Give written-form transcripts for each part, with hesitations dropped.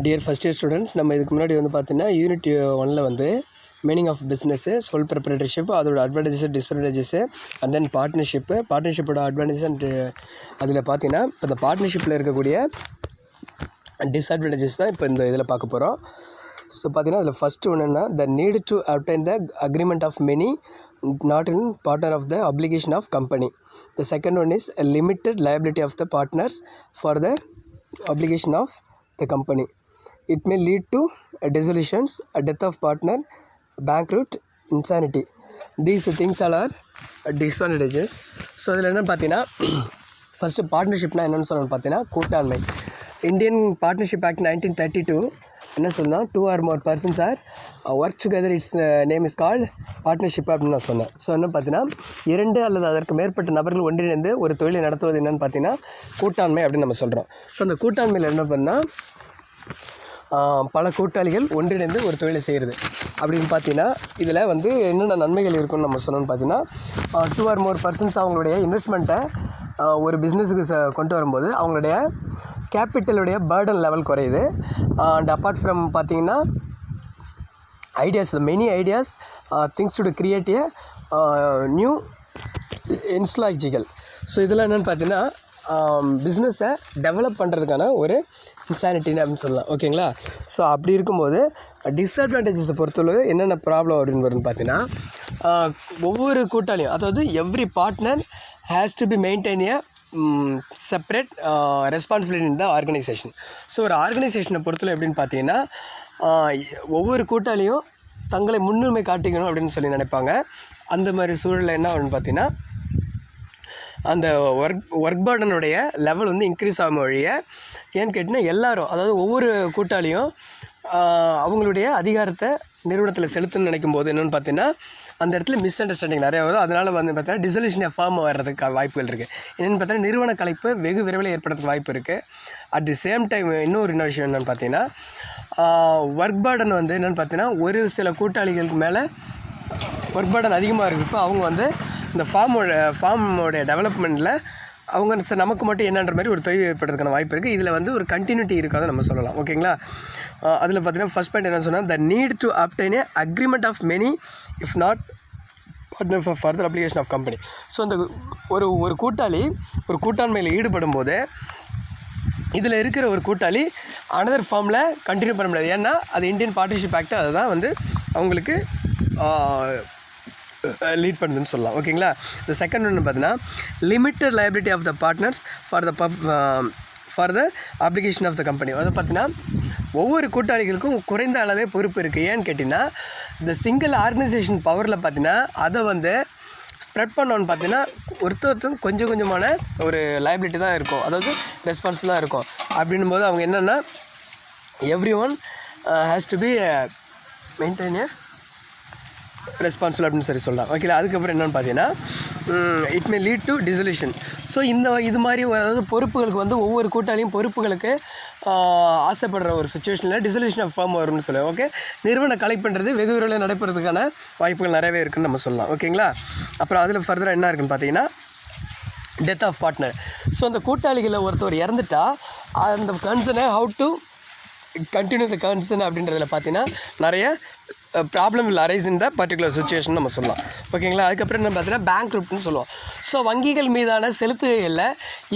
Dear first year students, நம்ம இதுக்கு முன்னாடி வந்து பார்த்தீங்கன்னா யூனிட் 1ல் வந்து meaning of business, sole proprietorship, அதோட அட்வான்டேஜஸ் டிஸ்அட்வான்டேஜஸு, அண்ட் தென் பார்ட்னர்ஷிப்போட அட்வான்டேஜஸ் அண்ட் அதில் பார்த்தீங்கன்னா இப்போ இந்த பார்ட்னர்ஷிப்பில் இருக்கக்கூடிய டிஸ்அட்வான்டேஜஸ் தான் இப்போ இந்த இதில் பார்க்க போகிறோம். ஸோ பார்த்தீங்கன்னா அதில் ஃபஸ்ட்டு ஒன்றுன்னா the need to obtain the agreement of many not in partner of the application of company. The second one is limited liability of the partners for the obligation of the company. It may lead to dissolutions, a death of partner, bankrupt, insanity. These things all are disadvantages. So இதில் என்னென்னு பார்த்தீங்கன்னா first பார்ட்னர்ஷிப்னால் என்னென்னு சொல்லணும்னு பார்த்தீங்கன்னா கூட்டாண்மை. Indian partnership act 1932 என்ன சொல்லணும், 2 or more persons are work together, its name is called partnership அப்படின்னு நான் சொன்னேன். ஸோ என்ன பார்த்தீங்கன்னா 2 அல்லது அதற்கு மேற்பட்ட நபர்கள் ஒன்றிணைந்து ஒரு தொழிலை நடத்துவது என்னென்னு பார்த்தீங்கன்னா கூட்டாண்மை அப்படின்னு நம்ம சொல்கிறோம். ஸோ அந்த கூட்டாண்மையில் என்ன பண்ணால் பல கூட்டாளிகள் ஒன்றிணைந்து ஒரு தொழிலை செய்கிறது அப்படின்னு பார்த்தீங்கன்னா இதில் வந்து என்னென்ன நன்மைகள் இருக்குன்னு நம்ம சொன்னோன்னு பார்த்தீங்கன்னா 2 or more persons அவங்களுடைய இன்வெஸ்ட்மெண்ட்டை ஒரு பிஸ்னஸுக்கு கொண்டு வரும்போது அவங்களுடைய கேபிட்டலுடைய பேர்டன் லெவல் குறையுது. அண்ட் அப்பார்ட் ஃப்ரம் பார்த்தீங்கன்னா ideas, many ideas, things to create a new இன்ஸ்லாஜிக்கல். ஸோ இதெல்லாம் என்னென்னு பார்த்தீங்கன்னா பிஸ்னஸை டெவலப் பண்ணுறதுக்கான ஒரு இன்சானிட்டின்னு அப்படின்னு சொல்லலாம். ஓகேங்களா? ஸோ அப்படி இருக்கும்போது டிஸ்அட்வான்டேஜஸை பொறுத்தளவு என்னென்ன ப்ராப்ளம் அப்படின்னு வருதுன்னு பார்த்தீங்கன்னா ஒவ்வொரு கூட்டாளியும், அதாவது every partner has to be maintain A separate responsibility in the organisation. So ஒரு ஆர்கனைசேஷனை பொறுத்தவரை எப்படின்னு பார்த்தீங்கன்னா ஒவ்வொரு கூட்டாளியும் தங்களை முன்னுரிமை காட்டிக்கணும் அப்படின்னு சொல்லி நினைப்பாங்க. அந்த மாதிரி சூழலில் என்ன ஆகுன்னு பார்த்தீங்கன்னா அந்த ஒர்க் பர்டனுடைய லெவல் வந்து இன்க்ரீஸ் ஆகும் வழிய ஏன்னு கேட்டிங்கன்னா எல்லோரும், அதாவது ஒவ்வொரு கூட்டாளியும் அவங்களுடைய அதிகாரத்தை நிறுவனத்தில் செலுத்தணும்னு நினைக்கும் போது என்னென்னு பார்த்தீங்கன்னா அந்த இடத்துல மிஸ் அண்டர்ஸ்டாண்டிங் நிறையா வரும். அதனால் வந்து பார்த்தீங்கன்னா டிசல்யூஷன் ஆஃப் ஃபார்ம் வர்றதுக்கு வாய்ப்புகள் இருக்குது. என்னென்னு பார்த்தீங்கன்னா நிறுவன கலைப்பு வெகு விரைவில் ஏற்படுறதுக்கு வாய்ப்பு இருக்குது. அட் தி சேம் டைம் இன்னொரு விஷயம் என்னென்னு பார்த்தீங்கன்னா ஒர்க் பர்டன் வந்து என்னென்னு பார்த்தீங்கன்னா ஒரு சில கூட்டாளிகளுக்கு மேலே ஒர்க் பர்டன் அதிகமாக இருக்கிறப்போ அவங்க வந்து இந்த ஃபார்மோடைய டெவலப்மெண்ட்டில் அவங்க நமக்கு மட்டும் என்னன்ற மாதிரி ஒரு தொய்வு ஏற்படுறதுக்கான வாய்ப்பு இருக்குது. இதில் வந்து ஒரு கண்டினியூட்டி இருக்காத நம்ம சொல்லலாம். ஓகேங்களா? அதில் பார்த்தீங்கன்னா ஃபஸ்ட் பாயிண்ட் என்ன சொன்னால் the need to obtain a agreement of many if not partner for further application of company. So அந்த ஒரு கூட்டாளி ஒரு கூட்டாண்மையில் ஈடுபடும் போது இதில் இருக்கிற ஒரு கூட்டாளி அனதர் ஃபார்மில் கண்டினியூ பண்ண முடியாது. ஏன்னா அது இந்தியன் பார்ட்னர்ஷிப் ஆக்ட் அதுதான் வந்து அவங்களுக்கு லீட் பண்ணுதுன்னு சொல்லலாம். ஓகேங்களா? இந்த செகண்ட் ஒன்று பார்த்தீங்கன்னா limited liability of the partners for the application of the company. அதை பார்த்தீங்கன்னா ஒவ்வொரு கூட்டாளிகளுக்கும் குறைந்த அளவே பொறுப்பு இருக்குது. ஏன்னு கேட்டிங்கன்னா இந்த சிங்கிள் ஆர்கனைசேஷன் பவரில் பார்த்தீங்கன்னா அதை வந்து ஸ்ப்ரெட் பண்ணோன்னு பார்த்தீங்கன்னா ஒருத்தருக்கும் கொஞ்சம் கொஞ்சமான ஒரு liability தான் இருக்கும், அதாவது ரெஸ்பான்சிபிளாக இருக்கும். அப்படின்னும் போது அவங்க என்னென்னா every one has to be maintain responsible அப்படின்னு சொல்லி சொல்லலாம். ஓகே, அதுக்கப்புறம் என்னென்னு பார்த்தீங்கன்னா it may lead to dissolution. So இது மாதிரி அதாவது பொறுப்புகளுக்கு வந்து ஒவ்வொரு கூட்டாளியும் பொறுப்புகளுக்கு ஆசைப்படுற ஒரு சுச்சுவேஷனில் டிசல்யூஷன் ஆஃப் ஃபார்ம் வரும்னு சொல்லுவோம். ஓகே, நிறுவன கலைப்புன்றது வெகு விரைவில் நடைபெறதுக்கான வாய்ப்புகள் நிறையவே இருக்குதுன்னு நம்ம சொல்லலாம். ஓகேங்களா? அப்புறம் அதில் ஃபர்தராக என்ன இருக்குன்னு பார்த்தீங்கன்னா டெத் ஆஃப் பார்ட்னர். ஸோ அந்த கூட்டாளிகளில் ஒருத்தர் இறந்துட்டா அந்த கன்சர்னை how to continue the concern அப்படின்றதில் பார்த்தீங்கன்னா நிறைய problem will arise in the particular situation நம்ம சொல்லலாம். ஓகேங்களா? அதுக்கப்புறம் என்ன பார்த்தீங்கன்னா பேங்க்ரப்ட்னு சொல்லுவோம். ஸோ வங்கிகள் மீதான செலுத்துகைகளில்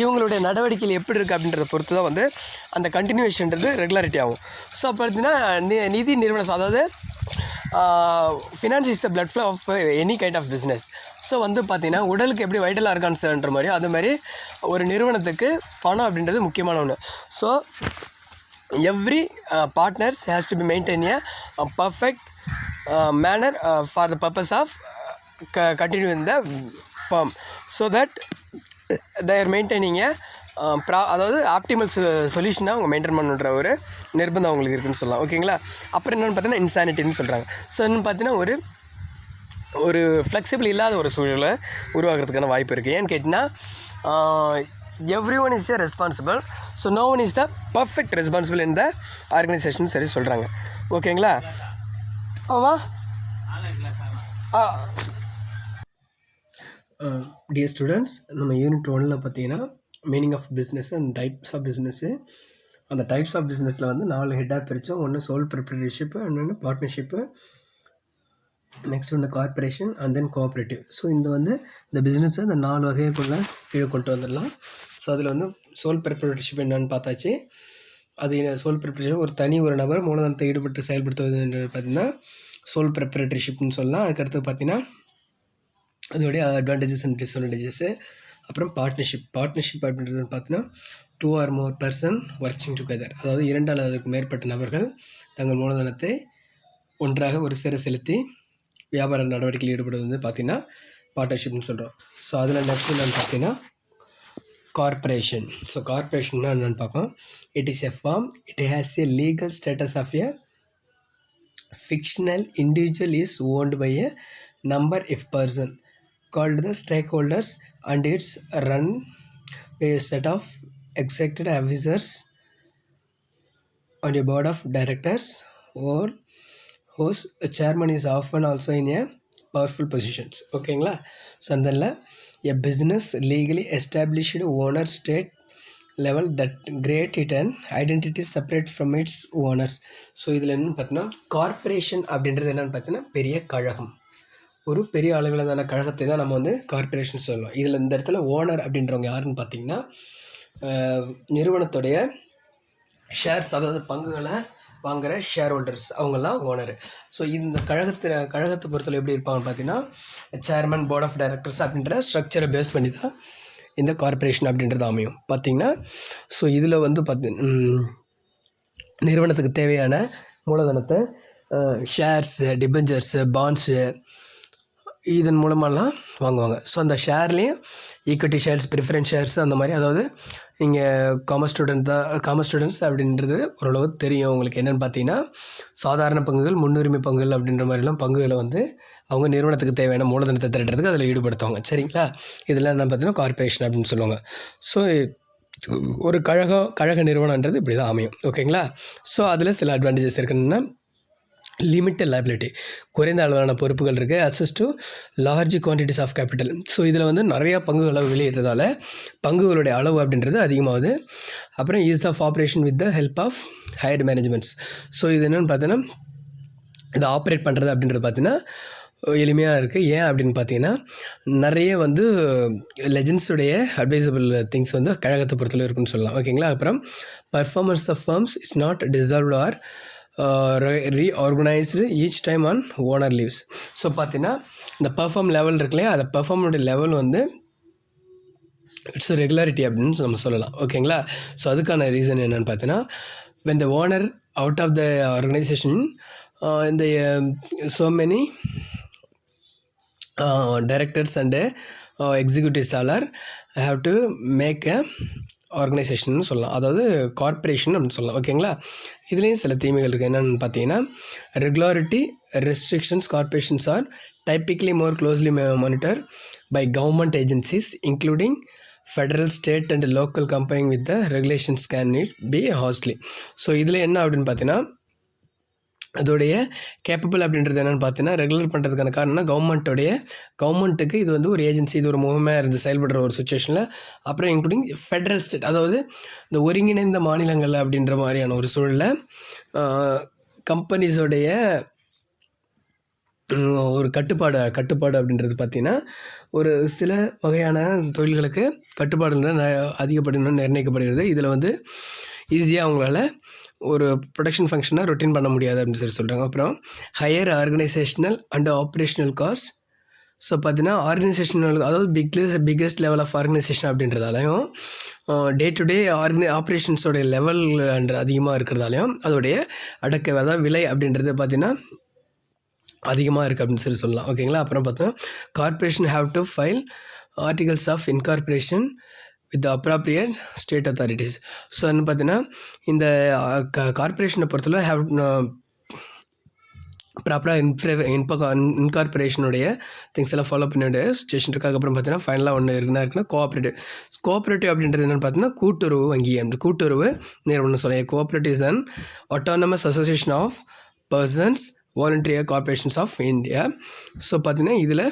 இவங்களுடைய நடவடிக்கைகள் எப்படி இருக்குது அப்படின்றத பொறுத்து தான் வந்து அந்த கண்டினியூஷன்றது ரெகுலாரிட்டி ஆகும். ஸோ அப்போ பார்த்தீங்கன்னா நிதி நிறுவனம், அதாவது finance is the blood flow of any kind of business. So வந்து பார்த்திங்கன்னா உடலுக்கு எப்படி வைட்டல் ஆர்கான்ஸ்ன்ற மாதிரி அது மாதிரி ஒரு நிறுவனத்துக்கு பணம் அப்படின்றது முக்கியமான ஒன்று. So every partners has to be maintain a perfect manner for the purpose of continuing the firm, so that they are maintaining a அதாவது ஆப்டிமல் சொல்யூஷனாக அவங்க மெயின்டைன் பண்ணுற ஒரு நிர்பந்தம் அவங்களுக்கு இருக்குன்னு சொல்லலாம். ஓகேங்களா? அப்புறம் என்னென்னு பார்த்தீங்கன்னா இன்சானிட்டின்னு சொல்கிறாங்க. ஸோ என்னென்னு பார்த்தீங்கன்னா ஒரு ஃப்ளெக்சிபிள் இல்லாத ஒரு சூழலை உருவாக்குறதுக்கான வாய்ப்பு இருக்குது. ஏன்னு கேட்டிங்கன்னா everyone is a responsible, so no one is the perfect responsible in the organization சரி சொல்கிறாங்க. ஓகேங்களா? ஆமாம். டியர் ஸ்டூடெண்ட்ஸ், நம்ம யூனிட் 1ல் பார்த்தீங்கன்னா meaning of business and types of business, அந்த டைப்ஸ் ஆஃப் பிஸ்னஸில் வந்து 4 ஹெட்டாக பிரித்தோம். ஒன்று சோல் ப்ரொப்ரைட்டர்ஷிப்பு, இன்னொன்று பார்ட்னர்ஷிப்பு, நெக்ஸ்ட் ஒன்று corporation and then cooperative. So இந்த பிஸ்னஸை இந்த 4 வகைக்குள்ளே கீழே கொண்டு வந்துடலாம். ஸோ அதில் வந்து சோல் ப்ரொப்ரைட்டர்ஷிப் என்னென்னு பார்த்தாச்சு. அது சோல் ப்ரொப்ரைட்டர்ஷிப் ஒரு நபர் மூலதனத்தை ஈடுபட்டு செயல்படுத்துவது பார்த்திங்கன்னா சோல் ப்ரொப்ரைட்டர்ஷிப்னு சொல்லலாம். அதுக்கடுத்து பார்த்திங்கன்னா அதோடைய அட்வான்டேஜஸ் அண்ட் டிஸ்அட்வான்டேஜஸ்ஸு. அப்புறம் பார்ட்னர்ஷிப் அப்படின்றது பார்த்தீங்கன்னா 2 or more person working together, அதாவது 2 அல்லது அதுக்கு மேற்பட்ட நபர்கள் தங்கள் மூலதனத்தை ஒன்றாக ஒரு சேர செலுத்தி வியாபார நடவடிக்கையில் ஈடுபடுவது வந்து பார்த்திங்கன்னா பார்ட்னர்ஷிப்னு சொல்கிறோம். ஸோ அதில் நெக்ஸ்ட் என்னென்னு பார்த்தீங்கன்னா கார்பரேஷன். ஸோ கார்பரேஷன்னா என்னென்னு பார்ப்போம். It is a form, it has a legal status of a fictional individual is owned by a number of person called the stakeholders, and it's run by a set of executive officers on a board of directors, or whose chairman is often also in a powerful positions. ஓகேங்களா? So அதில் a business legally established owner state level that create it an identity separate from its owners. So இதில் என்னென்னு பார்த்தீங்கன்னா corporation அப்படின்றது என்னென்னு பார்த்தீங்கன்னா பெரிய கழகம், ஒரு பெரிய அளவிலான கழகத்தை தான் நம்ம வந்து கார்பரேஷன் சொல்லலாம். இதில் இந்த இடத்துல ஓனர் அப்படின்றவங்க யாருன்னு பார்த்தீங்கன்னா நிறுவனத்துடைய ஷேர்ஸ், அதாவது பங்குகளை வாங்குகிற ஷேர் ஹோல்டர்ஸ், அவங்கெல்லாம் ஓனர். ஸோ இந்த கழகத்தை பொறுத்தவரை எப்படி இருப்பாங்கன்னு பார்த்தீங்கன்னா சேர்மன், போர்ட் ஆஃப் டைரக்டர்ஸ் அப்படின்ற ஸ்ட்ரக்சரை பேஸ் பண்ணி தான் இந்த கார்பரேஷன் அப்படின்றது அமையும் பார்த்திங்கன்னா. ஸோ இதில் வந்து நிறுவனத்துக்கு தேவையான மூலதனத்தை ஷேர்ஸு, டிபெஞ்சர்ஸு, பாண்ட்ஸு இதன் மூலமாலாம் வாங்குவாங்க. ஸோ அந்த ஷேர்லேயும் ஈக்விட்டி ஷேர்ஸ், ப்ரிஃபரன்ஸ் ஷேர்ஸ் அந்த மாதிரி, அதாவது இங்கே காமர்ஸ் ஸ்டூடெண்ட்ஸ் அப்படின்றது ஓரளவு தெரியும் உங்களுக்கு. என்னென்னு பார்த்தீங்கன்னா சாதாரண பங்குகள், முன்னுரிமை பங்குகள் அப்படின்ற மாதிரிலாம் பங்குகளை வந்து அவங்க நிறுவனத்துக்கு தேவையான மூலதனத்தை திரட்டுறதுக்கு அதில் ஈடுபடுத்துவாங்க. சரிங்களா? இதெல்லாம் என்ன பார்த்தீங்கன்னா கார்பரேஷன் அப்படின்னு சொல்லுவாங்க. ஸோ ஒரு கழக நிறுவனன்றது இப்படி தான் அமையும். ஓகேங்களா? ஸோ அதில் சில அட்வான்டேஜஸ் இருக்குன்னா லிமிட்டட் லைபிலிட்டி, குறைந்த அளவிலான பொறுப்புகள் இருக்குது. Access to large quantities of capital. So இதில் வந்து நிறையா பங்குகளை வெளியிடுறதால பங்குகளுடைய அளவு அப்படின்றது அதிகமாகுது. அப்புறம் ease of operation with the help of higher managements. So இது என்னென்னு பார்த்தீங்கன்னா இதை ஆப்ரேட் பண்ணுறது அப்படின்றது பார்த்தீங்கன்னா எளிமையாக இருக்குது. ஏன் அப்படின்னு பார்த்தீங்கன்னா நிறைய வந்து லெஜண்ட்ஸுடைய அட்வைசபிள் திங்ஸ் வந்து கழகத்தை பொறுத்தவரை இருக்குன்னு சொல்லலாம். ஓகேங்களா? அப்புறம் performance of firms is not dissolved or reorganised each time an owner leaves. So பார்த்தீங்கன்னா இந்த பர்ஃபார்ம் லெவல் இருக்குல்லையா, அந்த பர்ஃபார்மோடைய லெவல் வந்து இட்ஸ் ரெகுலாரிட்டி அப்படின்னு நம்ம சொல்லலாம். ஓகேங்களா? ஸோ அதுக்கான ரீசன் என்னென்னு பார்த்தீங்கன்னா when the owner out of the organization இந்த so many directors and executives all are have to make a organisation சொல்லலாம், அதாவது கார்பரேஷன் அப்படின்னு சொல்லலாம். ஓகேங்களா? இதுலேயும் சில தீமைகள் இருக்குது. என்னென்னு பார்த்தீங்கன்னா regularity restrictions. Corporations are typically more closely monitor by government agencies including federal, state and local. Combining with the regulations can it be costly. So இதில் என்ன அப்படின்னு பார்த்தீங்கன்னா அதோடைய கேப்பபிள் அப்படின்றது என்னென்னு பார்த்தீங்கன்னா ரெகுலர் பண்ணுறதுக்கான காரணம்னா கவர்மெண்ட்டுக்கு இது வந்து ஒரு ஏஜென்சி, இது ஒரு முகமாக இருந்து செயல்படுற ஒரு சுச்சுவேஷனில். அப்புறம் இன்க்ளூடிங் ஃபெடரல், ஸ்டேட், அதாவது இந்த ஒருங்கிணைந்த மாநிலங்கள் அப்படின்ற மாதிரியான ஒரு சூழலில் கம்பெனிஸோடைய ஒரு கட்டுப்பாடு அப்படின்றது பார்த்திங்கன்னா ஒரு சில வகையான தொழில்களுக்கு கட்டுப்பாடுகள் அதிகப்படினு நிர்ணயிக்கப்படுகிறது. இதில் வந்து ஈஸியாக அவங்களால ஒரு ப்ரொடக்ஷன் ஃபங்க்ஷனாக ரொட்டீன் பண்ண முடியாது அப்படின்னு சொல்கிறாங்க. அப்புறம் higher organisational and operational cost. So பார்த்தீங்கன்னா ஆர்கனைசேஷனல், அதாவது பிக்கெஸ்ட் லெவல் ஆஃப் ஆர்கனைசேஷன் அப்படின்றதாலையும் டே டு டே ஆப்ரேஷன்ஸோடைய லெவல் அதிகமாக இருக்கிறதாலையும் அதோடைய அதாவது விலை அப்படின்றது பார்த்திங்கன்னா அதிகமாக இருக்குது அப்படின்னு சொல்லலாம். ஓகேங்களா? அப்புறம் பார்த்தோன்னா corporation have to file articles of incorporation with appropriate state authorities. So என்ன பார்த்தீங்கன்னா இந்த கார்பரேஷனை பொறுத்தவரை ஹேவ் ப்ராப்பராக இன்கார்பரேஷனுடைய திங்ஸ் எல்லாம் ஃபாலோ பண்ண வேண்டிய சுச்சுவேஷன் இருக்குது. அதுக்கப்புறம் பார்த்தீங்கன்னா ஃபைனலாக ஒன்று இருக்குன்னா கோஆப்ரேட்டிவ் அப்படின்றது என்னென்னு பார்த்தீங்கன்னா கூட்டுறவு வங்கி என்று கூட்டுறவு நிறுவனம் சொல்ல. Cooperative is an autonomous association of persons voluntary corporations of India. So பார்த்தீங்கன்னா இதில்